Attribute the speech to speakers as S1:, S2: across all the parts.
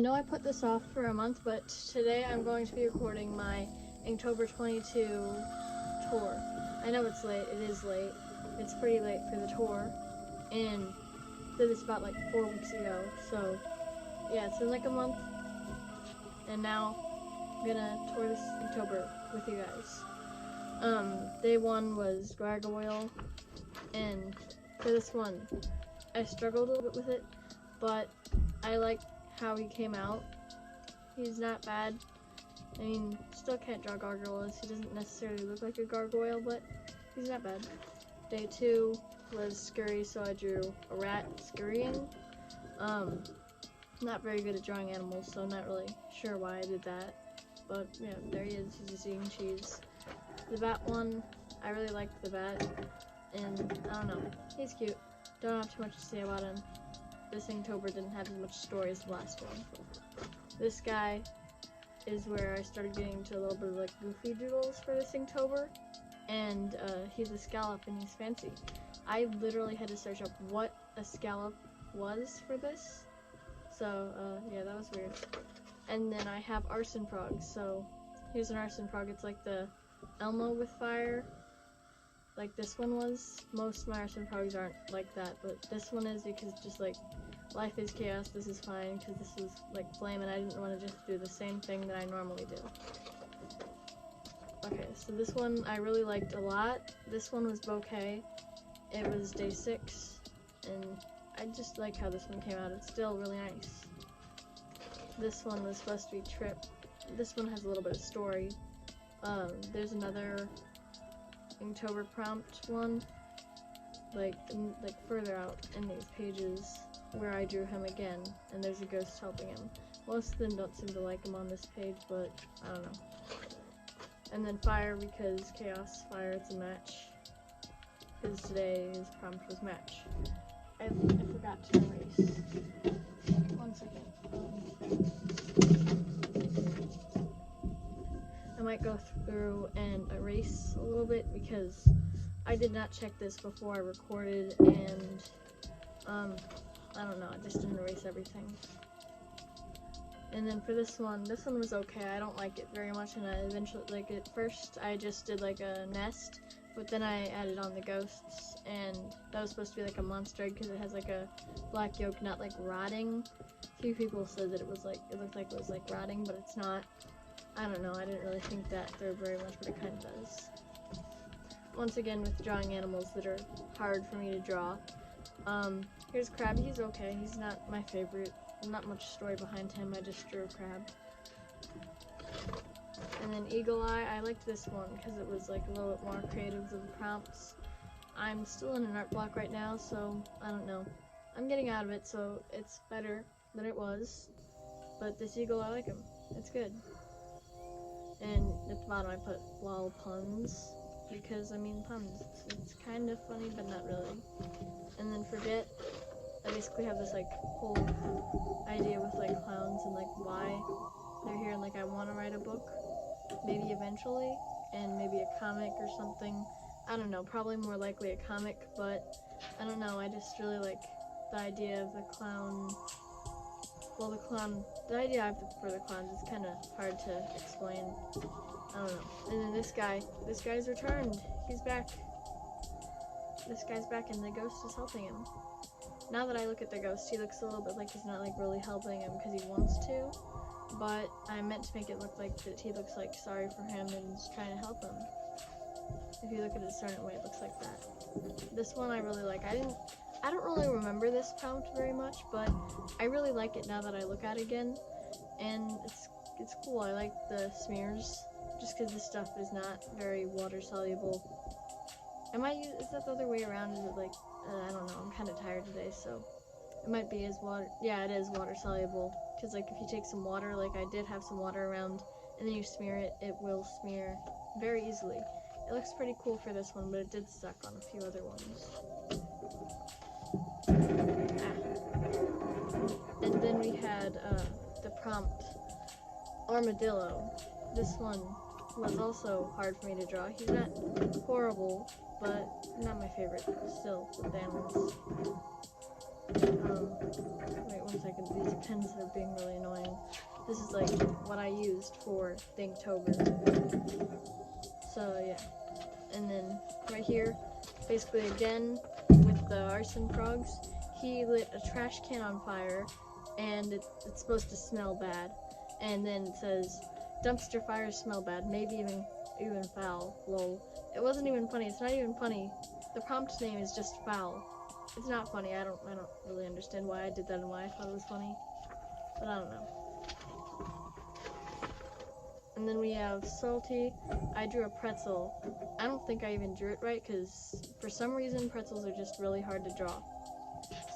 S1: know I put this off for a month, but today I'm going to be recording my Inktober 22 tour. I know it's late, it is late. It's pretty late for the tour, and did this about like 4 weeks ago, so yeah, it's been like a month, and now I'm gonna tour this Inktober with you guys. Day 1 was Gargoyle, and for this one, I struggled a little bit with it, but I like how he came out. He's not bad. I mean, still can't draw gargoyles. He doesn't necessarily look like a gargoyle, but he's not bad. Day 2 was Scurry, so I drew a rat scurrying. Not very good at drawing animals, so I'm not really sure why I did that. But yeah, there he is. He's just eating cheese. The bat one, I really liked the bat, and I don't know, he's cute. Don't have too much to say about him. This Inktober didn't have as much story as the last one. This guy is where I started getting into a little bit of like goofy doodles for this Inktober, and he's a scallop and he's fancy. I literally had to search up what a scallop was for this, so yeah, that was weird. And then I have arson frogs. So here's an arson frog. It's like the Elmo with fire, like this one was. Most of my arson frogs aren't like that, but this one is, because just like life is chaos, this is fine because this is like flame, and I didn't want to just do the same thing that I normally do. Okay, so this one I really liked a lot. This one was Bouquet. It was day 6, and I just like how this one came out. It's still really nice. This one was supposed to be Trip. This one has a little bit of story. There's another Inktober prompt one, like further out in these pages, where I drew him again, and there's a ghost helping him. Most of them don't seem to like him on this page, but I don't know. And then Fire, because Chaos, Fire, it's a match. Because today's prompt was match. I forgot to erase. 1 second. I might go through and erase a little bit because I did not check this before I recorded, and I don't know, I just didn't erase everything. And then for this one was okay. I don't like it very much, and I eventually, like, at first I just did like a nest, but then I added on the ghosts, and that was supposed to be like a monster egg because it has like a black yolk, not like rotting. A few people said that it was like, it looked like it was like rotting, but it's not. I don't know, I didn't really think that through very much, but it kind of does. Once again, with drawing animals that are hard for me to draw. Here's Crab. He's okay. He's not my favorite. Not much story behind him. I just drew a crab. And then Eagle Eye. I liked this one because it was like a little bit more creative with the prompts. I'm still in an art block right now, so I don't know. I'm getting out of it, so it's better than it was. But this Eagle, I like him. It's good. And at the bottom I put lol puns, because I mean puns. It's kind of funny, but not really. And then Forget, I basically have this like whole idea with like clowns and like why they're here, and like I want to write a book, maybe eventually, and maybe a comic or something. I don't know, probably more likely a comic, but I don't know, I just really like the idea of the clown. Well, the idea I have for the clowns is kind of hard to explain. I don't know. And then this guy's returned. He's back. This guy's back, and the ghost is helping him. Now that I look at the ghost, he looks a little bit like he's not like really helping him because he wants to, but I meant to make it look like that he looks like sorry for him and is trying to help him. If you look at it a certain way, it looks like that. This one I really like. I don't really remember this prompt very much, but I really like it now that I look at it again, and it's cool. I like the smears, just because this stuff is not very water soluble. Is that the other way around? Is it like, I don't know, I'm kind of tired today, so it might be as water, yeah, it is water soluble, because like if you take some water, like I did have some water around, and then you smear it, it will smear very easily. It looks pretty cool for this one, but it did suck on a few other ones. And then we had the prompt Armadillo. This one was also hard for me to draw. He's not horrible, but not my favorite still with animals. Wait 1 second, these pens are being really annoying. this is like what I used for the Inktober. So yeah, and then right here, basically again with the arson frogs, he lit a trash can on fire, and it's supposed to smell bad, and then it says dumpster fires smell bad, maybe even foul. Lol. It wasn't even funny. It's not even funny. The prompt name is just foul. It's not funny. I don't really understand why I did that and why I thought it was funny, but I don't know. And then we have salty. I drew a pretzel. I don't think I even drew it right because for some reason pretzels are just really hard to draw.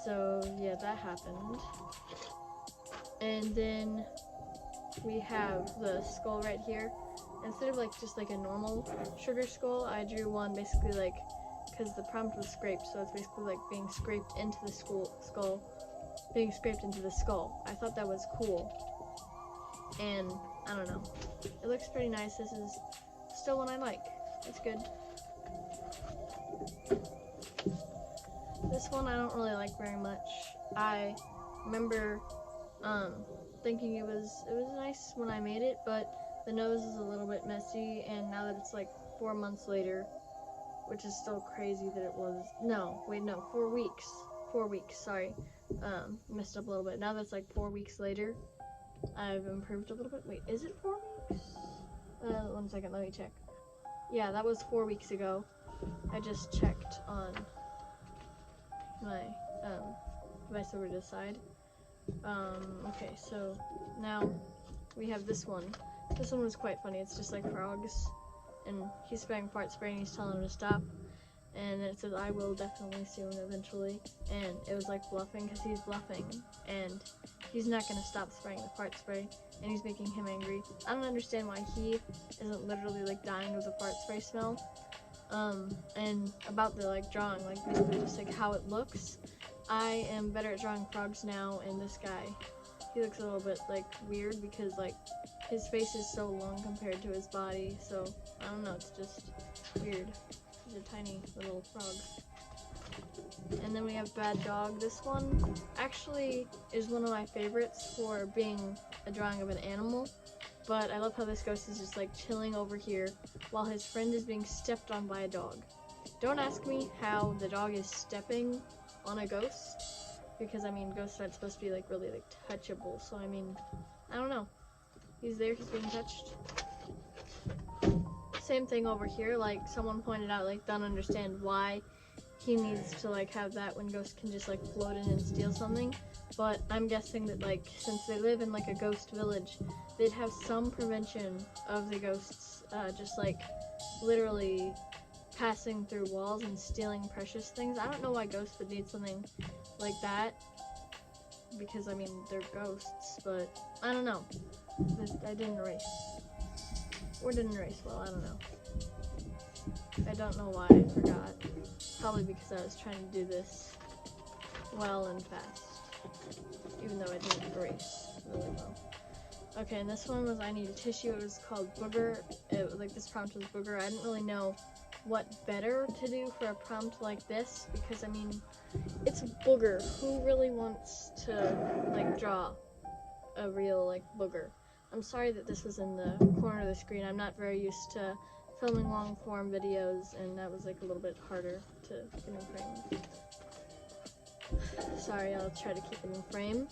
S1: So yeah, that happened. And then we have the skull right here. Instead of like just like a normal sugar skull, I drew one basically like, because the prompt was scraped, so it's basically like being scraped into the skull, being scraped into the skull. I thought that was cool, and I don't know, it looks pretty nice. This is still one I like. It's good. This one I don't really like very much. I remember thinking it was nice when I made it, but the nose is a little bit messy, and now that it's like 4 months later, which is still crazy that it was, 4 weeks. 4 weeks, sorry. Messed up a little bit. Now that's like 4 weeks later, I've improved a little bit. Wait, is it 4 weeks? 1 second, let me check. Yeah, that was 4 weeks ago. I just checked on my device over to the side. Okay, so now we have this one. This one was quite funny. It's just like frogs, and he's spraying fart spray, and he's telling him to stop. And then it says, "I will definitely soon, eventually." And it was like bluffing, because he's bluffing, and he's not gonna stop spraying the fart spray, and he's making him angry. I don't understand why he isn't literally like dying with the fart spray smell. And about the like drawing, like basically just like how it looks, I am better at drawing frogs now, and this guy, he looks a little bit like weird because like his face is so long compared to his body, so I don't know, it's just weird. He's a tiny little frog. And then we have Bad Dog. This one actually is one of my favorites for being a drawing of an animal, but I love how this ghost is just like chilling over here while his friend is being stepped on by a dog. Don't ask me how the dog is stepping on a ghost, because I mean ghosts aren't supposed to be like really like touchable, so I mean, I don't know. He's there, he's being touched. Same thing over here, like someone pointed out, like don't understand why he needs to like have that when ghosts can just like float in and steal something. But I'm guessing that like since they live in like a ghost village, they'd have some prevention of the ghosts just like literally passing through walls and stealing precious things. I don't know why ghosts would need something like that, because I mean they're ghosts, but I don't know. I didn't erase. Or didn't erase well, I don't know. I don't know why I forgot. Probably because I was trying to do this well and fast, even though I didn't erase really well. Okay, and this one was I Need a Tissue. It was called Booger. Like this prompt was Booger. I didn't really know what better to do for a prompt like this, because I mean, it's booger. Who really wants to like draw a real like booger? I'm sorry that this was in the corner of the screen. I'm not very used to filming long form videos, and that was like a little bit harder to get in frame. Sorry, I'll try to keep it in frame.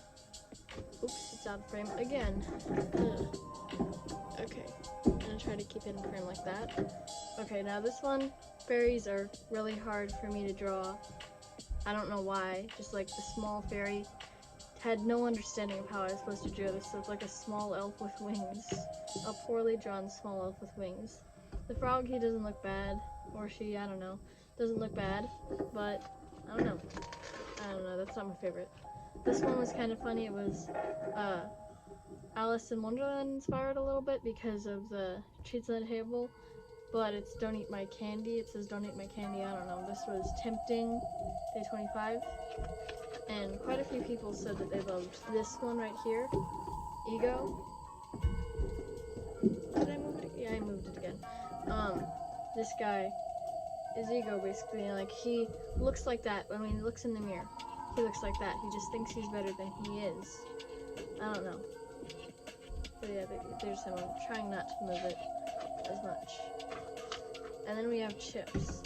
S1: Oops, it's out of frame again. Okay, I'm gonna try to keep it in frame like that. Okay, now this one, fairies are really hard for me to draw. I don't know why, just like the small fairy. Had no understanding of how I was supposed to draw this, so it's like a small elf with wings. A poorly drawn small elf with wings. The frog, he doesn't look bad, or she, I don't know, doesn't look bad, but I don't know, that's not my favorite. This one was kind of funny. It was Alice in Wonderland inspired a little bit because of the treats on the table, but it's Don't Eat My Candy. It says Don't Eat My Candy, I don't know. This was Tempting, day 25. And quite a few people said that they loved this one right here, Ego. Did I move it? Yeah, I moved it again. This guy is Ego, basically, and like he looks like that when he looks in the mirror. He looks like that. He just thinks he's better than he is. I don't know. So yeah, there's him. I'm trying not to move it as much. And then we have chips.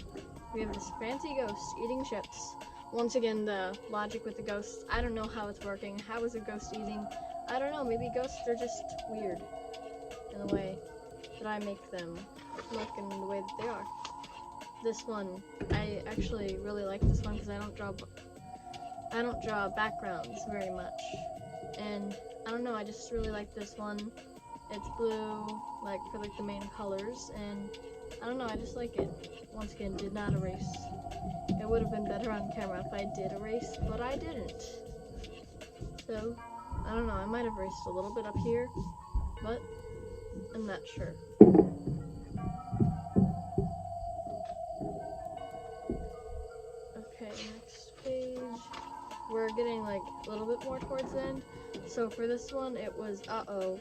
S1: We have this fancy ghost eating chips. Once again, the logic with the ghosts. I don't know how it's working. How is a ghost eating? I don't know. Maybe ghosts are just weird in the way that I make them look in the way that they are. This one, I actually really like this one because I don't draw backgrounds very much. And I don't know, I just really like this one. It's blue, like for like the main colors, and I don't know, I just like it. Once again, did not erase. It would have been better on camera if I did erase, but I didn't. So, I don't know, I might have erased a little bit up here, but I'm not sure. Okay, next page. We're getting like a little bit more towards the end. So for this one, it was uh-oh.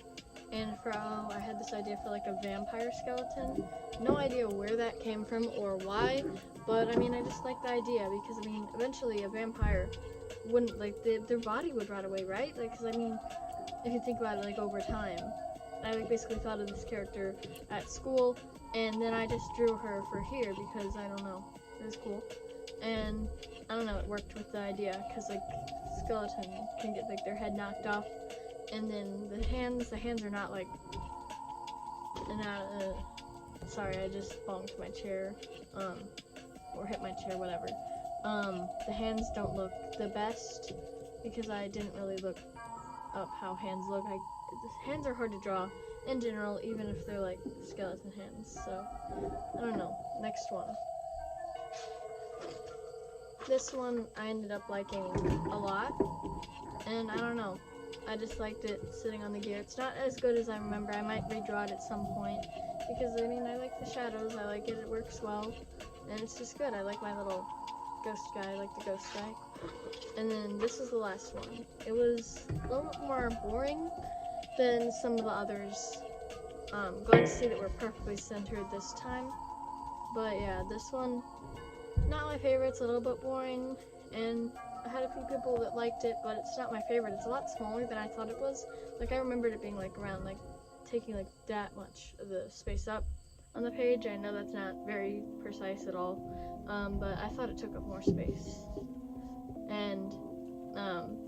S1: And for uh-oh, I had this idea for like a vampire skeleton. No idea where that came from or why, but I mean, I just like the idea because I mean, eventually a vampire wouldn't, like, their body would rot away, right? Like, because I mean, if you think about it, like, over time, I like basically thought of this character at school, and then I just drew her for here because, I don't know, it was cool. And I don't know, it worked with the idea because like skeleton can get like their head knocked off, and then the hands are not like, sorry, I just bonked my chair, or hit my chair, whatever. The hands don't look the best because I didn't really look up how hands look. Hands are hard to draw in general, even if they're like skeleton hands. So I don't know. Next one. This one I ended up liking a lot, and I don't know, I just liked it sitting on the gear. It's not as good as I remember. I might redraw it at some point, because I mean, I like the shadows, I like it, it works well, and it's just good. I like my little ghost guy, I like the ghost guy. And then this is the last one. It was a little bit more boring than some of the others. Glad to see that we're perfectly centered this time, but yeah, this one, not my favorite. It's a little bit boring, and I had a few people that liked it, but it's not my favorite. It's a lot smaller than I thought it was. Like, I remembered it being like around, like, taking like that much of the space up on the page. I know that's not very precise at all, but I thought it took up more space. And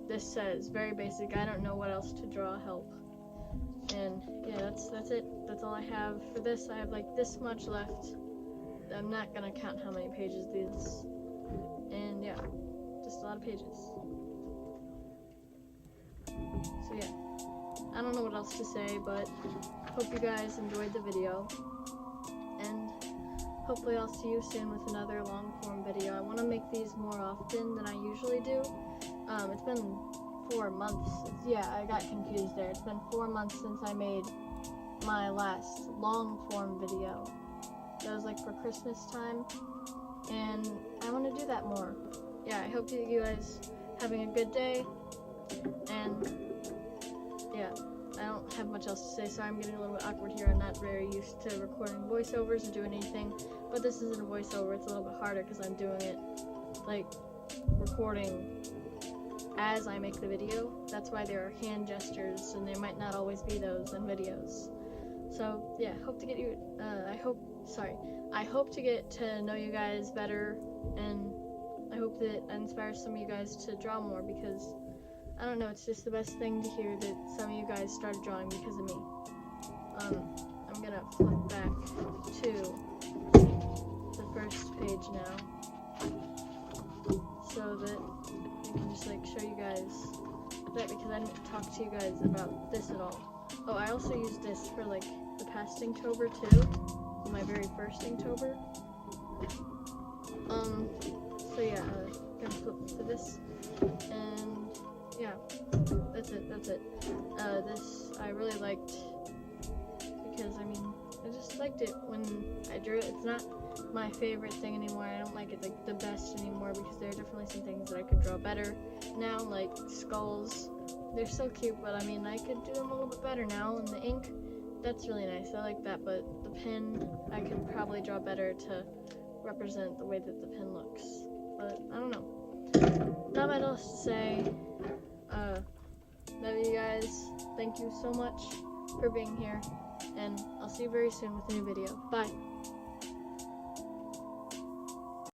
S1: this says very basic. I don't know what else to draw. Help. And yeah, that's it. That's all I have for this. I have like this much left. I'm not gonna count how many pages these, and yeah, just a lot of pages. So yeah, I don't know what else to say, but hope you guys enjoyed the video, and hopefully I'll see you soon with another long form video. I want to make these more often than I usually do. It's been 4 months. Yeah, I got confused there. It's been 4 months since I made my last long form video. That was like for Christmas time, and I want to do that more. Yeah, I hope you guys having a good day, and yeah, I don't have much else to say. Sorry, I'm getting a little bit awkward here. I'm not very used to recording voiceovers or doing anything, but this isn't a voiceover. It's a little bit harder because I'm doing it like recording as I make the video. That's why there are hand gestures, and there might not always be those in videos. So yeah, hope to get you. I hope to get to know you guys better, and I hope that inspires some of you guys to draw more, because I don't know, it's just the best thing to hear that some of you guys started drawing because of me. I'm gonna flip back to the first page now, so that I can just like show you guys that, because I didn't talk to you guys about this at all. Oh, I also used this for like the past Inktober too, my very first Inktober. So yeah, gonna flip to this, and yeah, that's it. This I really liked, because I mean, I just liked it when I drew it. It's not my favorite thing anymore. I don't like it like the best anymore, because there are definitely some things that I could draw better now, like skulls. They're so cute, but I mean, I could do them a little bit better now. And the ink, that's really nice. I like that, but the pen, I could probably draw better to represent the way that the pen looks. But I don't know. Not much else to say. Love you guys. Thank you so much for being here, and I'll see you very soon with a new video. Bye!